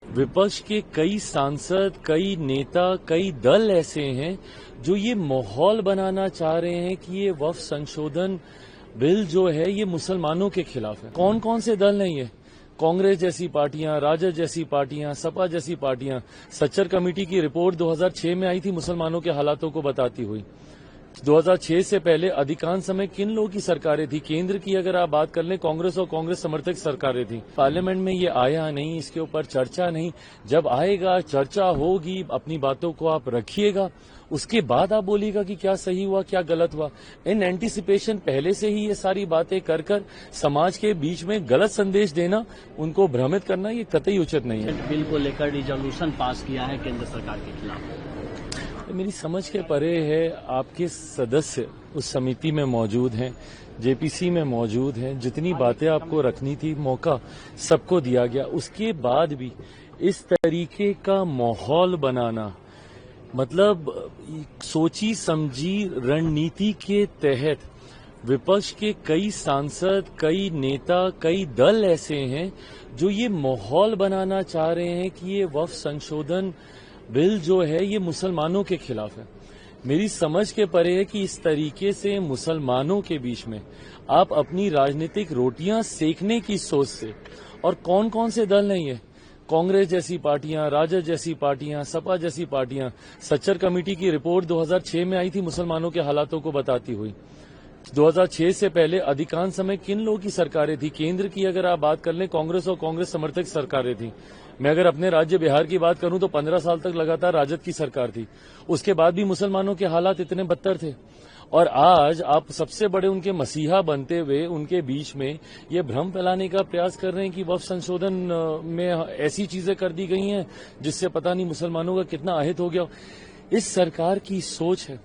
विपक्ष के कई सांसद, कई नेता, कई दल ऐसे हैं जो ये माहौल बनाना चाह रहे हैं कि ये वक्फ संशोधन बिल जो है ये मुसलमानों के खिलाफ है। कौन कौन से दल हैं ये? कांग्रेस जैसी पार्टियां, राजद जैसी पार्टियां, सपा जैसी पार्टियां। सच्चर कमेटी की रिपोर्ट 2006 में आई थी मुसलमानों के हालातों को बताती हुई। 2006 से पहले अधिकांश समय किन लोगों की सरकारें थी? केंद्र की अगर आप बात कर लें, कांग्रेस और कांग्रेस समर्थक सरकारें थी। पार्लियामेंट में ये आया नहीं, इसके ऊपर चर्चा नहीं। जब आएगा, चर्चा होगी, अपनी बातों को आप रखिएगा, उसके बाद आप बोलिएगा कि क्या सही हुआ, क्या गलत हुआ। इन एंटीसिपेशन पहले से ही ये सारी बातें कर कर समाज के बीच में गलत संदेश देना, उनको भ्रमित करना, ये कतई उचित नहीं है। बिल को लेकर रिजोल्यूशन पास किया है केंद्र सरकार के खिलाफ। मेरी समझ के परे है। आपके सदस्य उस समिति में मौजूद हैं, जेपीसी में मौजूद हैं। जितनी बातें आपको रखनी थी, मौका सबको दिया गया। उसके बाद भी इस तरीके का माहौल बनाना, मतलब सोची समझी रणनीति के तहत विपक्ष के कई सांसद, कई नेता, कई दल ऐसे हैं जो ये माहौल बनाना चाह रहे हैं कि ये वक्फ संशोधन बिल जो है ये मुसलमानों के खिलाफ है। मेरी समझ के परे है कि इस तरीके से मुसलमानों के बीच में आप अपनी राजनीतिक रोटियां सेकने की सोच से, और कौन कौन से दल नहीं है? कांग्रेस जैसी पार्टियां, राजद जैसी पार्टियां, सपा जैसी पार्टियां। सच्चर कमेटी की रिपोर्ट 2006 में आई थी मुसलमानों के हालातों को बताती हुई। 2006 से पहले अधिकांश समय किन लोगों की सरकारें थी? केंद्र की अगर आप बात कर लें, कांग्रेस और कांग्रेस समर्थक सरकारें थी। मैं अगर अपने राज्य बिहार की बात करूं तो 15 साल तक लगातार राजद की सरकार थी। उसके बाद भी मुसलमानों के हालात इतने बदतर थे। और आज आप सबसे बड़े उनके मसीहा बनते हुए उनके बीच में ये भ्रम फैलाने का प्रयास कर रहे हैं कि वक्फ संशोधन में ऐसी चीजें कर दी गई हैं जिससे पता नहीं मुसलमानों का कितना अहित हो गया। इस सरकार की सोच है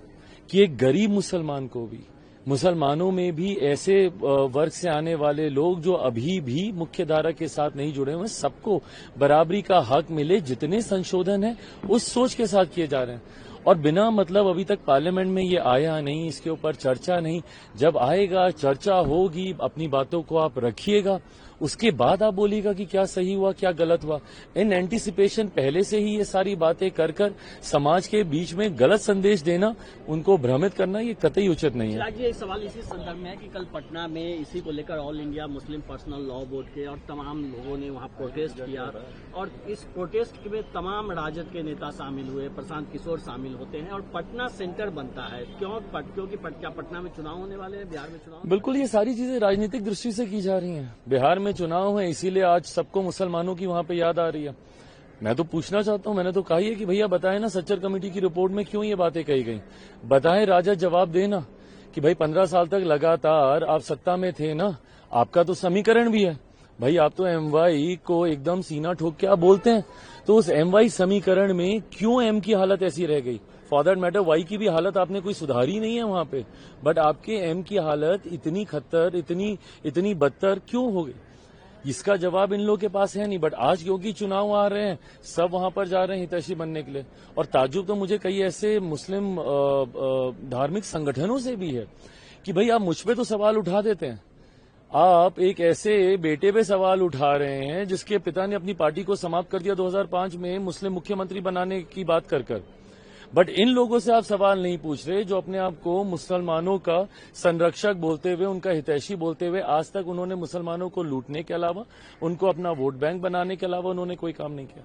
कि एक गरीब मुसलमान को भी, मुसलमानों में भी ऐसे वर्ग से आने वाले लोग जो अभी भी मुख्य धारा के साथ नहीं जुड़े हुए, सबको बराबरी का हक मिले। जितने संशोधन है उस सोच के साथ किए जा रहे हैं, और बिना मतलब अभी तक पार्लियामेंट में ये आया नहीं, इसके ऊपर चर्चा नहीं। जब आएगा, चर्चा होगी, अपनी बातों को आप रखिएगा, उसके बाद आप बोलिएगा कि क्या सही हुआ, क्या गलत हुआ। इन एंटीसिपेशन पहले से ही ये सारी बातें कर कर समाज के बीच में गलत संदेश देना, उनको भ्रमित करना, ये कतई उचित नहीं है। राज्य एक सवाल इसी संदर्भ में है कि कल पटना में इसी को लेकर all India Muslim personal law board के और तमाम लोगों ने वहां प्रोटेस्ट किया, और इस प्रोटेस्ट में तमाम राजद के नेता शामिल हुए, प्रशांत किशोर शामिल होते हैं, और पटना सेंटर बनता है। क्योंकि पटना में चुनाव होने वाले हैं, बिहार में चुनाव। बिल्कुल, ये सारी चीजें राजनीतिक दृष्टि से की जा रही हैं। बिहार में चुनाव है, इसीलिए आज सबको मुसलमानों की वहां पे याद आ रही है। मैं तो पूछना चाहता हूं, मैंने तो कहा ही है कि भैया बताएं ना, सच्चर कमेटी की रिपोर्ट में क्यों ये बातें कही गई? बताएं, राजद जवाब देना कि भाई 15 साल तक लगातार आप सत्ता में थे ना, आपका तो समीकरण भी है। भाई आप तो एमवाई को एकदम सीना ठोक के आप बोलते हैं, तो उस एमवाई समीकरण में क्यों एम की हालत ऐसी रह गई? फॉर दैट मैटर वाई की भी हालत आपने कोई सुधारी नहीं है वहां पे, बट आपके एम की हालत इतनी खतर, इतनी बदतर क्यों हो गई? इसका जवाब इन लोगों के पास है नहीं। बट आज क्योंकि चुनाव आ रहे हैं, सब वहां पर जा रहे हैं हितैषी बनने के लिए। और ताज्जुब तो मुझे कई ऐसे मुस्लिम धार्मिक संगठनों से भी है कि भाई आप मुझ पे तो सवाल उठा देते हैं, आप एक ऐसे बेटे पे सवाल उठा रहे हैं जिसके पिता ने अपनी पार्टी को समाप्त कर दिया 2005 में मुस्लिम मुख्यमंत्री बनाने की बात कर। बट इन लोगों से आप सवाल नहीं पूछ रहे जो अपने आप को मुसलमानों का संरक्षक बोलते हुए, उनका हितैषी बोलते हुए, आज तक उन्होंने मुसलमानों को लूटने के अलावा, उनको अपना वोट बैंक बनाने के अलावा उन्होंने कोई काम नहीं किया।